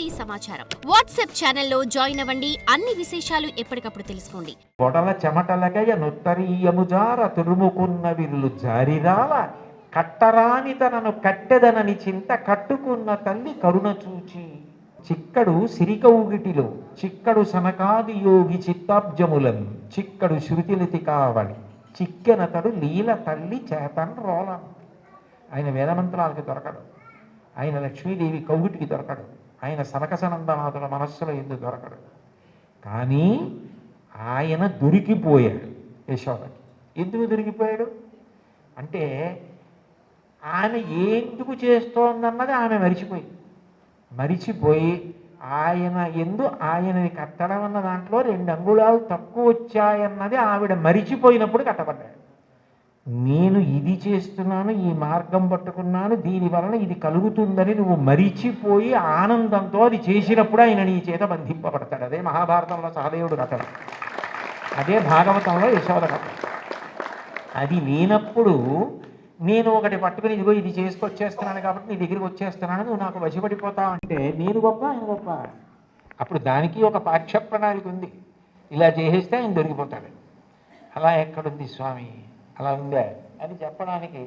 ఇంటి సమాచారం వాట్సాప్ ఛానల్లో జాయిన్ అవ్వండి. అన్ని విశేషాలు ఎప్పటికప్పుడు తెలుసుకోండి. పొడల చెమటలగయ నొత్తరీయముజార తురుముకున్న విల్లు జారిరాల కట్టరాని తనను కట్టెదనని చింత కట్టుకున్న తల్లి కరుణ చూచి చిక్కడు సిరికౌగిటిలో చిక్కడు సనకాది యోగి చిత్తాబ్జములను చిక్కడు శృతిలితి కావలి చిక్కెనతడు లీల తల్లి చేతన్ రోలం. ఆయన వేదమంత్రాలకి దొరకడు, ఆయన లక్ష్మీదేవి కౌగిటికి దొరకడు, ఆయన సనకసనందనాథుల మనస్సులో ఎందుకు దొరకడు. కానీ ఆయన దొరికిపోయాడు యశోదకి. ఎందుకు దొరికిపోయాడు అంటే ఆమె ఎందుకు చేస్తోందన్నది ఆమె మరిచిపోయి ఆయన ఆయనని కట్టడం అన్న దాంట్లో 2 అంగుళాలు తక్కువ వచ్చాయన్నది ఆవిడ మరిచిపోయినప్పుడు కట్టబడ్డాడు. నేను ఇది చేస్తున్నాను, ఈ మార్గం పట్టుకున్నాను, దీనివలన ఇది కలుగుతుందని నువ్వు మరిచిపోయి ఆనందంతో అది చేసినప్పుడు ఆయన నీ చేత బంధింపబడతాడు. అదే మహాభారతంలో సహదేవుడు కథనం, అదే భాగవతంలో యశోద కథ. అది లేనప్పుడు నేను ఒకటి పట్టుకుని ఇదిగో ఇది చేసుకొచ్చేస్తున్నాను కాబట్టి నీ దగ్గరికి వచ్చేస్తున్నాను, నువ్వు నాకు వశపడిపోతావు అంటే నేను గొప్ప ఆయన గొప్ప. అప్పుడు దానికి ఒక పాఠ్య ప్రణాళిక ఉంది. ఇలా చేసేస్తే ఆయన దొరికిపోతాడు. అలా ఎక్కడుంది స్వామి, అలా ఉందా అని చెప్పడానికి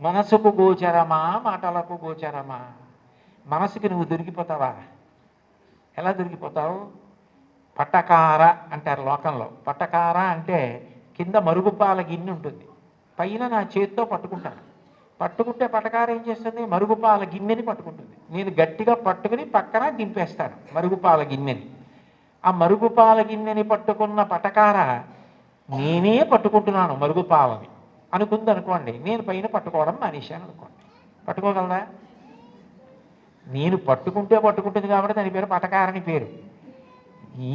మనసుకు గోచరమా మాటలకు గోచరమా? మనసుకి నువ్వు దొరికిపోతావా? ఎలా దొరికిపోతావు? పట్టకార అంటారు లోకంలో. పట్టకార అంటే కింద మరుగుపాల గిన్నె ఉంటుంది, పైన నా చేతితో పట్టుకుంటే పటకార ఏం చేస్తుంది? మరుగుపాల గిన్నెని పట్టుకుంటుంది. నేను గట్టిగా పట్టుకుని పక్కన దింపేస్తాను మరుగుపాల గిన్నెని. ఆ మరుగుపాల గిన్నెని పట్టుకున్న పటకార నేనే పట్టుకుంటున్నాను మరుగుపాలని అనుకుంది అనుకోండి, నేను పైన పట్టుకోవడం మానేశాను అనుకోండి, పట్టుకోగలరా? నేను పట్టుకుంటుంది కాబట్టి దాని పేరు పటకారని పేరు.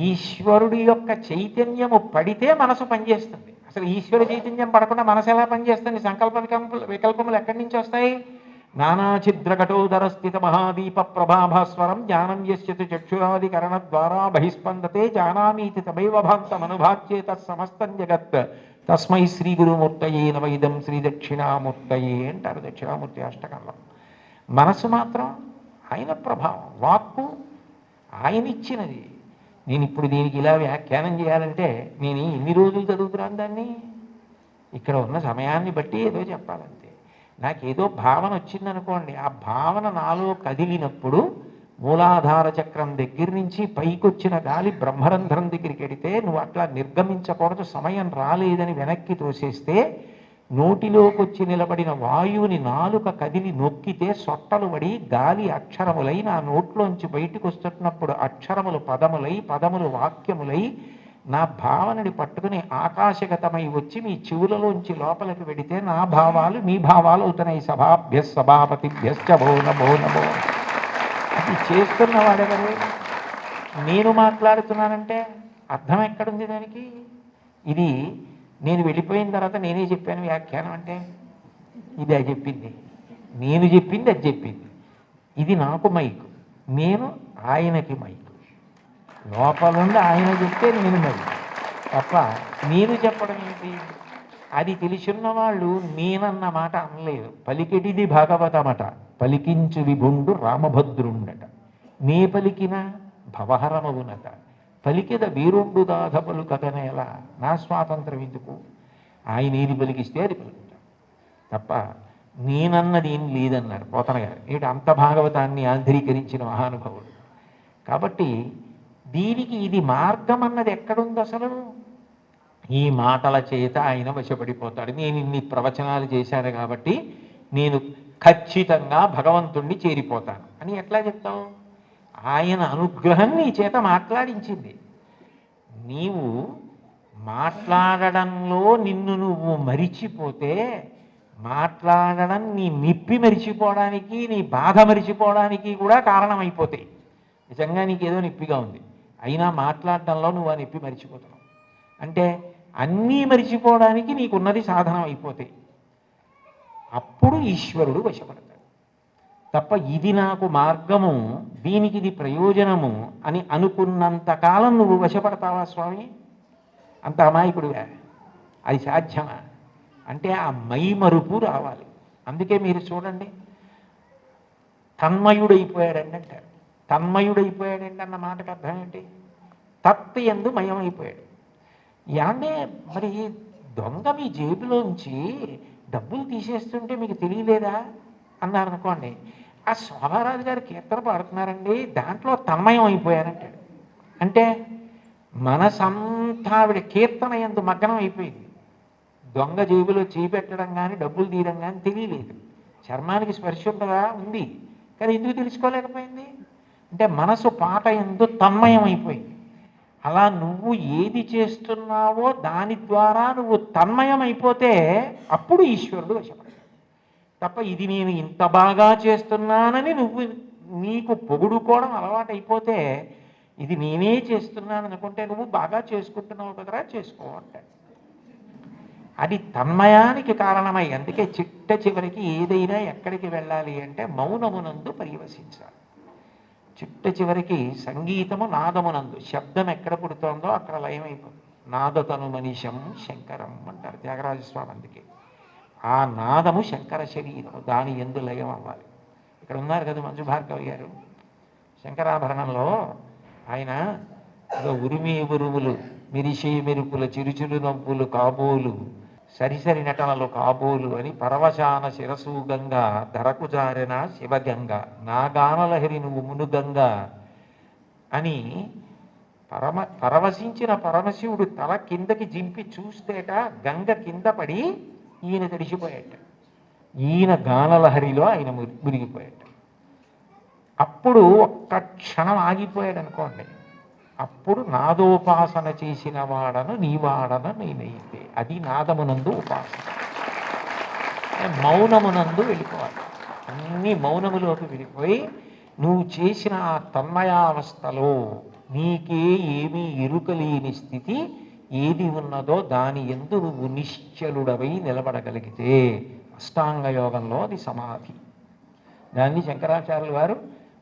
ఈశ్వరుడి యొక్క చైతన్యము పడితే మనసు పనిచేస్తుంది. అసలు ఈశ్వర చైతన్యం పడకుండా మనసు ఎలా పనిచేస్తుంది? సంకల్ప వికల్పములు ఎక్కడి నుంచి వస్తాయి? నానాఛిద్రఘటోదర స్థిత మహాదీప ప్రభాభాస్వరం జ్ఞానం యస్యతు చక్షురాదికరణ ద్వారా బహిస్పందతే జానామీతి తమైవ భాంతమనుభాచ్యే తత్సమస్తం జగత్ తస్మై శ్రీ గురుమూర్తయే నమైదం శ్రీ దక్షిణామూర్తయే అంటారు దక్షిణామూర్తి అష్టకంలో. మనసు మాత్రం ఆయన ప్రభావం, వాక్కు ఆయన ఇచ్చినది. నేను ఇప్పుడు దీనికి ఇలా వ్యాఖ్యానం చేయాలంటే నేను ఎన్ని రోజులు చదువుతున్నాను దాన్ని? ఇక్కడ ఉన్న సమయాన్ని బట్టి ఏదో చెప్పాలంతే. నాకేదో భావన వచ్చిందనుకోండి, ఆ భావన నాలో కదిలినప్పుడు మూలాధార చక్రం దగ్గర నుంచి పైకొచ్చిన గాలి బ్రహ్మరంధ్రం దగ్గరికి వెడితే నువ్వు అట్లా నిర్గమించకూడదు, సమయం రాలేదని వెనక్కి తోసేస్తే నోటిలోకి వచ్చి నిలబడిన వాయువుని నాలుక కదిలి నొక్కితే సొట్టలు పడి గాలి అక్షరములై నా నోట్లోంచి బయటకు వస్తున్నప్పుడు అక్షరములు పదములై పదములు వాక్యములై నా భావనని పట్టుకుని ఆకాశగతమై వచ్చి మీ చెవులలోంచి లోపలికి వెడితే నా భావాలు మీ భావాలు అవుతున్నాయి. సభాభ్య సభాపతిభ్యశ్చ భో నమో నమో. అది చేస్తున్నవాడెవరు? నేను మాట్లాడుతున్నానంటే అర్థం ఎక్కడుంది దానికి? ఇది నేను వెళ్ళిపోయిన తర్వాత నేనే చెప్పాను వ్యాఖ్యానం అంటే ఇది అది చెప్పింది, నేను చెప్పింది అది చెప్పింది. ఇది నాకు మైకు, నేను ఆయనకి మైకు. లోపలుండి ఆయన చెప్తే నేను మైకు తప్ప నేను చెప్పడం ఏంటి? అది తెలిసిన వాళ్ళు నేనన్న మాట అనలేదు. పలికెటిది భాగవతమట, పలికించు విభుండు రామభద్రుండట. నే పలికిన భవహరమవునట, పలికెద వీరుండు దాధపలు కథనేలా. నా స్వాతంత్రం ఎందుకు? ఆయన ఏది పలికిస్తే అది పలుకుతాను తప్ప నేనన్నది ఏం లేదన్నారు పోతన గారు. ఏంటి అంత భాగవతాన్ని ఆంధ్రీకరించిన మహానుభావుడు. కాబట్టి దీనికి ఇది మార్గం అన్నది ఎక్కడుంది అసలు? ఈ మాటల చేత ఆయన వశపడిపోతాడు. నేను ఇన్ని ప్రవచనాలు చేశాను కాబట్టి నేను ఖచ్చితంగా భగవంతుణ్ణి చేరిపోతాను అని ఎట్లా చెప్తావు? ఆయన అనుగ్రహం నీ చేత మాట్లాడించింది. నీవు మాట్లాడడంలో నిన్ను నువ్వు మరిచిపోతే మాట్లాడడం నీ నిప్పి మరిచిపోవడానికి, నీ బాధ మరిచిపోవడానికి కూడా కారణమైపోతాయి. నిజంగా నీకేదో నిప్పిగా ఉంది, అయినా మాట్లాడడంలో నువ్వు ఆ నిప్పి మరిచిపోతున్నావు అంటే అన్నీ మరిచిపోవడానికి నీకున్నది సాధనం అయిపోతాయి. అప్పుడు ఈశ్వరుడు వశపడతాడు తప్ప ఇది నాకు మార్గము, దీనికి ఇది ప్రయోజనము అని అనుకున్నంతకాలం నువ్వు వశపడతావా స్వామి? అంత అమాయకుడుగా అది సాధ్యమా? అంటే ఆ మైమరుపు రావాలి. అందుకే మీరు చూడండి, తన్మయుడైపోయాడండి అంటారు. తన్మయుడైపోయాడండి అన్న మాటకు అర్థం ఏంటి? తత్ యందు మయమైపోయాడు. యాండే మరి దొంగ మీ జేబులోంచి డబ్బులు తీసేస్తుంటే మీకు తెలియలేదా అన్నారు అనుకోండి, ఆ శోభారాజు గారు కీర్తన పాడుతున్నారండి, దాంట్లో తన్మయం అయిపోయారంటాడు. అంటే మనసంతా ఆవిడ కీర్తన యందు మగ్నం అయిపోయింది. దొంగ జేబులో చేపెట్టడం కానీ డబ్బులు తీయడం కానీ తెలియలేదు. చర్మానికి స్పర్శ ఉంటుందా? ఉంది. కానీ ఎందుకు తెలుసుకోలేకపోయింది అంటే మనసు పాట యందు తన్మయం అయిపోయింది. అలా నువ్వు ఏది చేస్తున్నావో దాని ద్వారా నువ్వు తన్మయం అయిపోతే అప్పుడు ఈశ్వరుడు వశపడతాడు తప్ప ఇది నేను ఇంత బాగా చేస్తున్నానని నువ్వు నీకు పొగుడుకోవడం అలవాటైపోతే ఇది నేనే చేస్తున్నాను అనుకుంటే నువ్వు బాగా చేసుకుంటున్నావు కదరా, చేసుకో అంటాడు. అది తన్మయానికి కారణమై, అందుకే చిట్ట చివరికి ఏదైనా ఎక్కడికి వెళ్ళాలి అంటే మౌనమునందు పర్యవసించాలి. చిట్ట చివరికి సంగీతము నాదమునందు, శబ్దం ఎక్కడ పుడుతోందో అక్కడ లయమైపోతుంది. నాదతను మనిషం శంకరం అంటారు త్యాగరాజస్వామి. అందుకే ఆ నాదము శంకర శరీరము, దాని ఎందు లయం అవ్వాలి. ఇక్కడ ఉన్నారు కదా మంజు భార్గవి గారు, శంకరాభరణంలో ఆయన ఉరిమి ఉరుములు మిరిసే మెరుపుల చిరుచులు నవ్వులు కాబోలు సరిసరి నటనలు కాబోలు అని పరవశాన శిరసు గంగా ధరకు జారిన శివగంగ నా గానలహరి నువ్వు మునుగంగా అని పరవశించిన పరమశివుడు తల కిందకి జింపి చూస్తేట గంగ కింద పడి ఈయన తడిసిపోయాట. ఈయన గానలహరిలో ఆయన మునిగిపోయాట. అప్పుడు ఒక్క క్షణం ఆగిపోయాడు అనుకోండి, అప్పుడు నాదోపాసన చేసిన వాడను నీవాడను నేనైతే, అది నాదమునందు ఉపాసన. మౌనమునందు వెళ్ళిపోవాలి. అన్ని మౌనములోకి వెళ్ళిపోయి నువ్వు చేసిన ఆ తన్మయావస్థలో నీకే ఏమీ ఎరుకలేని స్థితి ఏది ఉన్నదో దాని యందు నువ్వు నిశ్చలుడవై నిలబడగలిగితే అష్టాంగ యోగంలో అది సమాధి. దాన్ని శంకరాచార్యుల వారు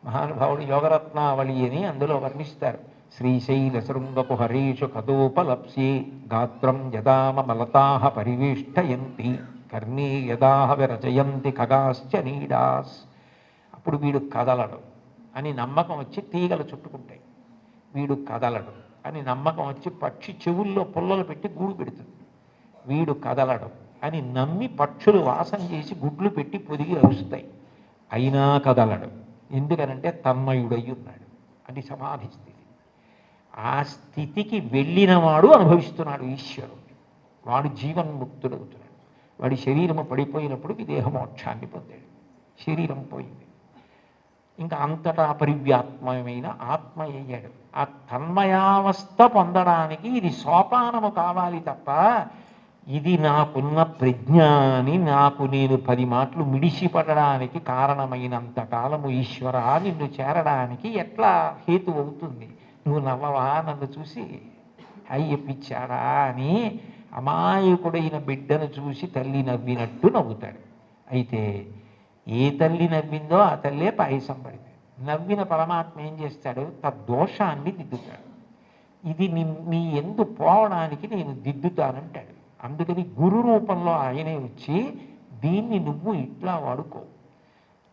మహానుభావుడు యోగరత్నావళి అని అందులో వర్ణిస్తారు. శ్రీశైల శృంగపు హరీషు కదోపలప్స్యే గాత్రం యదామలతాహ పరివేష్టయంతి కర్ణే యదాహ విరచయంతి ఖగాశ్చ నీడాస్. అప్పుడు వీడు కదలడు అని నమ్మకం వచ్చి తీగలు చుట్టుకుంటాయి. వీడు కదలడు అని నమ్మకం వచ్చి పక్షి చెవుల్లో పుల్లలు పెట్టి గూడు పెడుతుంది. వీడు కదలడు అని నమ్మి పక్షులు వాసన చేసి గుడ్లు పెట్టి పొదిగి అరుస్తాయి. అయినా కదలడు. ఎందుకనంటే తన్మయుడై ఉన్నాడు. అది సమాధి స్థితి. ఆ స్థితికి వెళ్ళినవాడు అనుభవిస్తున్నాడు ఈశ్వరుడు. వాడు జీవన్ముక్తుడవుతున్నాడు. వాడి శరీరము పడిపోయినప్పుడు విదేహమోక్షాన్ని పొందాడు. శరీరం పోయింది, ఇంకా అంతటా పరివ్యాత్మమైన ఆత్మ అయ్యాడు. ఆ తన్మయావస్థ పొందడానికి ఇది సోపానము కావాలి తప్ప ఇది నాకున్న ప్రజ్ఞాని నాకు నేను 10 మాటలు మిడిసిపడడానికి కారణమైనంత కాలము ఈశ్వర నిన్ను చేరడానికి ఎట్లా హేతు అవుతుంది? నువ్వు నవ్వవా నన్ను చూసి? అయ్యప్పిచ్చాడా అని అమాయకుడైన బిడ్డను చూసి తల్లి నవ్వినట్టు నవ్వుతాడు. అయితే ఏ తల్లి నవ్విందో ఆ తల్లే పాయసం పడింది. నవ్విన పరమాత్మ ఏం చేస్తాడు? తద్దోషాన్ని దిద్దుతాడు. ఇది నీ ఎందు పోవడానికి నేను దిద్దుతానంటాడు. అందుకని గురు రూపంలో ఆయనే వచ్చి దీన్ని నువ్వు ఇట్లా వాడుకో,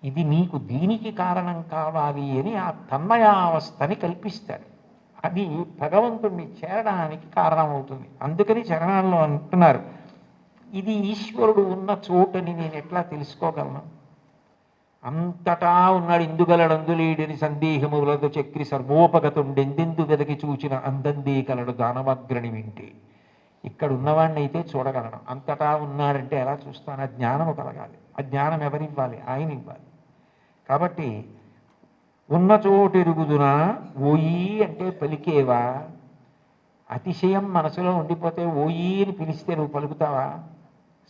ఇది నీకు దీనికి కారణం కావాలి అని ఆ తన్మయావస్థని కల్పిస్తాడు. అది భగవంతుడిని చేరడానికి కారణమవుతుంది. అందుకని చరణాల్లో అంటున్నారు, ఇది ఈశ్వరుడు ఉన్న చోటని నేను ఎట్లా తెలుసుకోగలను? అంతటా ఉన్నాడు, ఇందుగలడందులేడని సందేహములతో చక్రి సర్వోపగతుండెందెందు వెదకి చూచిన అందందే కలడు దానవగ్రణి వింటే. ఇక్కడ ఉన్నవాడిని అయితే చూడగలను, అంతటా ఉన్నాడంటే ఎలా చూస్తాను? ఆ జ్ఞానము కలగాలి. ఆ జ్ఞానం ఎవరివ్వాలి? ఆయన ఇవ్వాలి. కాబట్టి ఉన్న చోటు ఎరుగుదునా ఓయి అంటే పలికేవా? అతిశయం మనసులో ఉండిపోతే ఓయి అని పిలిస్తే నువ్వు పలుకుతావా?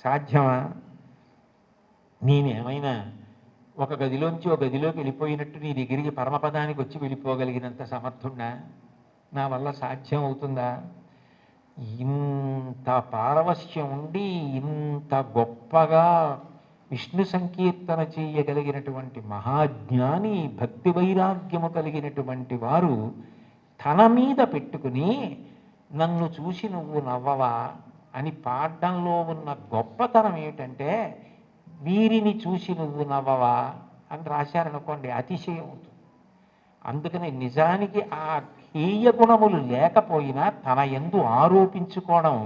సాధ్యమా? నేనేమైనా ఒక గదిలోంచి ఒక గదిలోకి వెళ్ళిపోయినట్టు నీ దగ్గరికి పరమపదానికి వచ్చి వెళ్ళిపోగలిగినంత సమర్థున్నా? నా వల్ల సాధ్యం అవుతుందా? ఇంత పారవశ్యం ఉండి ఇంత గొప్పగా విష్ణు సంకీర్తన చేయగలిగినటువంటి మహాజ్ఞాని, భక్తి వైరాగ్యము కలిగినటువంటి వారు తన మీద పెట్టుకుని నన్ను చూసి నువ్వు నవ్వవా అని పాడడంలో ఉన్న గొప్పతనం ఏమిటంటే, వీరిని చూసి నువ్వు నవ్వవా అని రాశారనుకోండి అతిశయం అవుతుంది. అందుకని నిజానికి ఆ హేయ గుణములు లేకపోయినా తన యందు ఆరోపించుకోవడం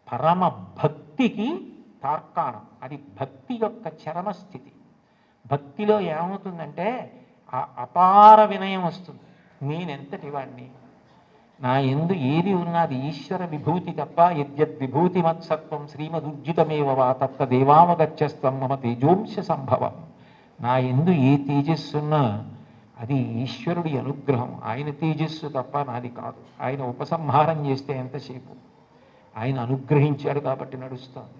పరమ భక్తికి తార్కాణం. అది భక్తి యొక్క చరమస్థితి. భక్తిలో ఏమవుతుందంటే ఆ అపార వినయం వస్తుంది. నేనెంతటి వాడిని, నా యందు ఏది ఉన్నది ఈశ్వర విభూతి తప్ప, యద్యద్విభూతి మత్సత్వం శ్రీమదుర్జితమేవ వా తత్తదేవావగచ్చస్తం మమ తేజోంశ సంభవం. నా యందు ఏ తేజస్సున్నా అది ఈశ్వరుడి అనుగ్రహం. ఆయన తేజస్సు తప్ప నాది కాదు. ఆయన ఉపసంహారం చేస్తే ఎంతసేపు, ఆయన అనుగ్రహించాడు కాబట్టి నడుస్తుంది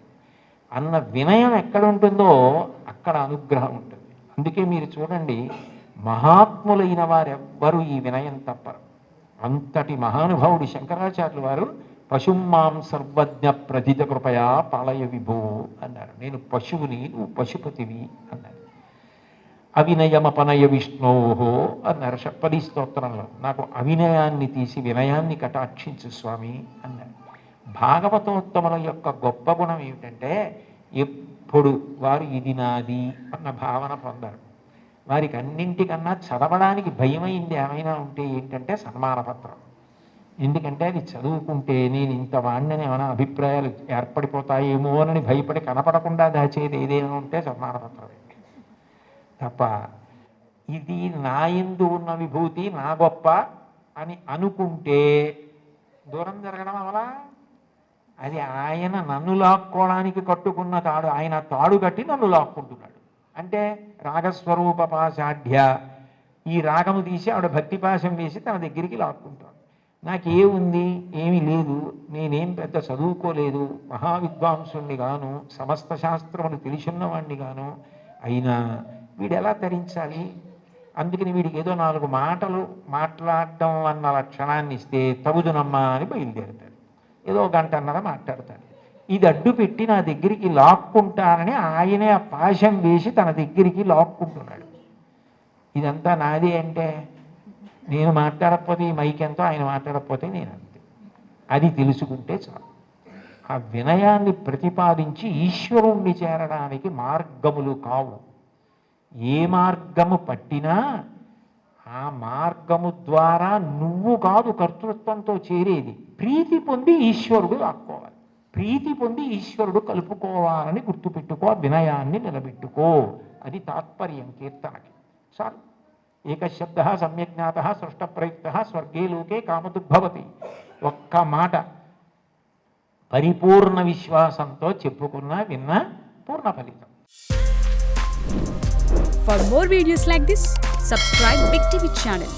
అన్న వినయం ఎక్కడ ఉంటుందో అక్కడ అనుగ్రహం ఉంటుంది. అందుకే మీరు చూడండి, మహాత్ములైన వారెవ్వరూ ఈ వినయం తప్పరు. అంతటి మహానుభావుడు శంకరాచార్యులు వారు పశుమాం సర్వజ్ఞ ప్రథిత కృపయా పాలయ విభో అన్నారు. నేను పశువుని, నువ్వు పశుపతివి అన్నారు. అవినయమపనయ విష్ణోహో అన్నారు షట్పదీ స్తోత్రంలో. నాకు అవినయాన్ని తీసి వినయాన్ని కటాక్షించు స్వామి అన్నారు. భాగవతోత్తముల యొక్క గొప్ప గుణం ఏమిటంటే ఎప్పుడు వారు ఇది నాది అన్న భావన పొందారు. వారికి అన్నింటికన్నా చదవడానికి భయమైంది ఏమైనా ఉంటే ఏంటంటే సన్మానపత్రం. ఎందుకంటే అది చదువుకుంటే నేను ఇంత వాడిని ఏమైనా అభిప్రాయాలు ఏర్పడిపోతాయేమో అని భయపడి కనపడకుండా దాచేది ఏదైనా ఉంటే సన్మానపత్రమే తప్ప, ఇది నా యందు ఉన్న విభూతి నా గొప్ప అని అనుకుంటే దూరం జరగడం అవలా. అది ఆయన నన్ను లాక్కోవడానికి కట్టుకున్న తాడు. ఆయన తాడు కట్టి నన్ను లాక్కుంటున్నాడు. అంటే రాగస్వరూప పాశాఢ్య, ఈ రాగము తీసి ఆవిడ భక్తి పాశం వేసి తన దగ్గరికి లాక్కుంటాడు. నాకేముంది, ఏమీ లేదు, నేనేం పెద్ద చదువుకోలేదు, మహావిద్వాంసుణ్ణి గాను, సమస్త శాస్త్రములు తెలిసిన్నవాణ్ణి గాను, అయినా వీడు ఎలా తరించాలి? అందుకని వీడికి ఏదో 4 మాటలు మాట్లాడడం అన్న లక్షణాన్ని ఇస్తే తగుదునమ్మా అని బయలుదేరుతాడు. ఏదో 1 గంటన్నర మాట్లాడతాడు. ఇది అడ్డు పెట్టి నా దగ్గరికి లాక్కుంటానని ఆయనే ఆ పాశం వేసి తన దగ్గరికి లాక్కుంటున్నాడు. ఇదంతా నాది అంటే నేను మాట్లాడకపోతే ఈ మైక్ ఎంతో, ఆయన మాట్లాడకపోతే నేను అంతే. అది తెలుసుకుంటే చాలు. ఆ వినయాన్ని ప్రతిపాదించి ఈశ్వరుణ్ణి చేరడానికి మార్గములు కావు. ఏ మార్గము పట్టినా ఆ మార్గము ద్వారా నువ్వు కాదు కర్తృత్వంతో చేరేది. ప్రీతి పొంది ఈశ్వరుడు లాక్కోవాలి, ప్రీతి పొంది ఈశ్వరుడు కలుపుకోవాలని గుర్తుపెట్టుకో, వినయాన్ని నిలబెట్టుకో. అది తాత్పర్యం కీర్తనకి. చాలు. ఏకశబ్ద సమ్యజ్ఞాత సృష్ట ప్రయుక్త స్వర్గే లోకే కామదుద్భవతి. ఒక్క మాట పరిపూర్ణ విశ్వాసంతో చెప్పుకున్నా విన్నా పూర్ణ ఫలితం. For more videos like this, subscribe Big TV channel.